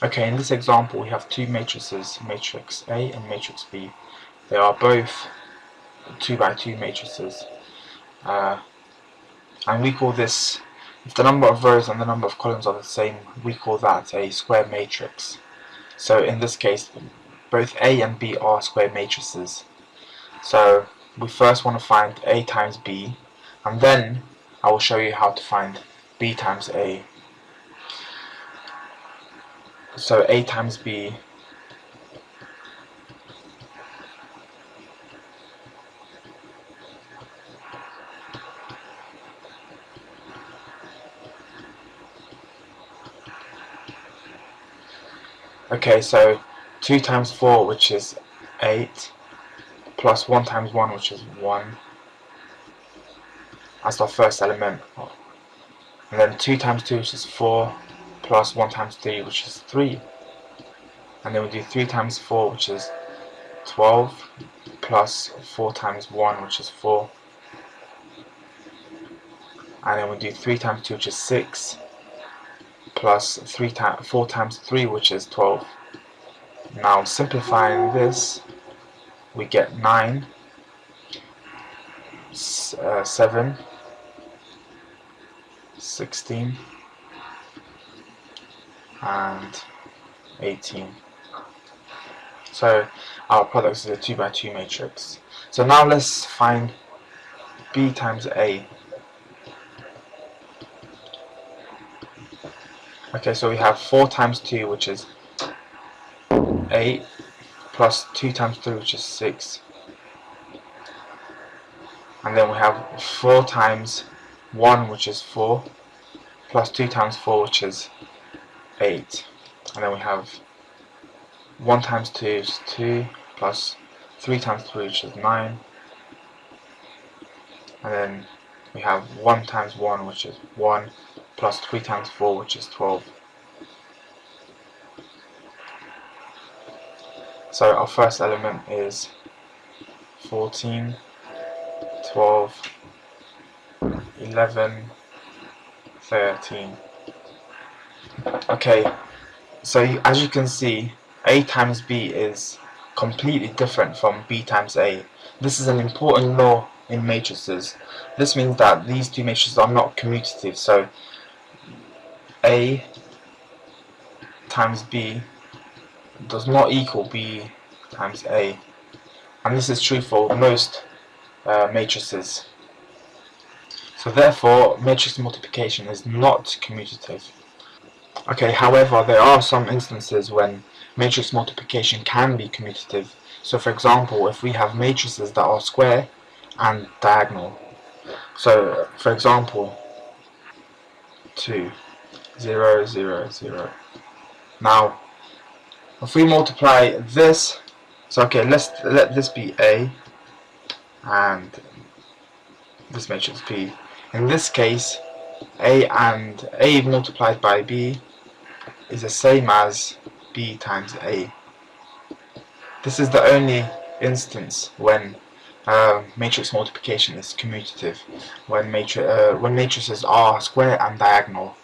Okay, in this example we have two matrices, matrix A and matrix B. They are both 2 by 2 matrices, and we call this, if the number of rows and the number of columns are the same, we call that a square matrix. So in this case, both A and B are square matrices. So we first want to find A times B, and then I will show you how to find B times A. So A times B okay, so 2 times 4, which is 8, plus 1 times 1, which is 1. That's our first element. And then 2 times 2, which is 4, plus 1 times 3, which is 3. And then we do 3 times 4, which is 12, plus 4 times 1, which is 4. And then we do 3 times 2, which is 6, plus 4 times 3, which is 12. Now simplifying this, we get 9, 7, 16, and 18. So our product is a 2 by 2 matrix. So now let's find B times A. Okay, so we have 4 times 2, which is 8, plus 2 times 3, which is 6. And then we have 4 times 1, which is 4, plus 2 times 4, which is 8. And then we have 1 times 2 is 2, plus 3 times 3, which is 9. And then we have 1 times 1, which is 1, plus 3 times 4, which is 12. So our first element is 14, 12, 11, 13. Okay, so as you can see, A times B is completely different from B times A. This is an important law in matrices. This means that these two matrices are not commutative, so A times B does not equal B times A, and this is true for most matrices. So therefore, matrix multiplication is not commutative. Okay, however, there are some instances when matrix multiplication can be commutative. So for example, if we have matrices that are square and diagonal. So for example, 2, 0, 0, 0. Now, if we multiply this, so okay, let this be A, and this matrix B. In this case, A and A multiplied by B is the same as B times A. This is the only instance when matrix multiplication is commutative, when matrices are square and diagonal.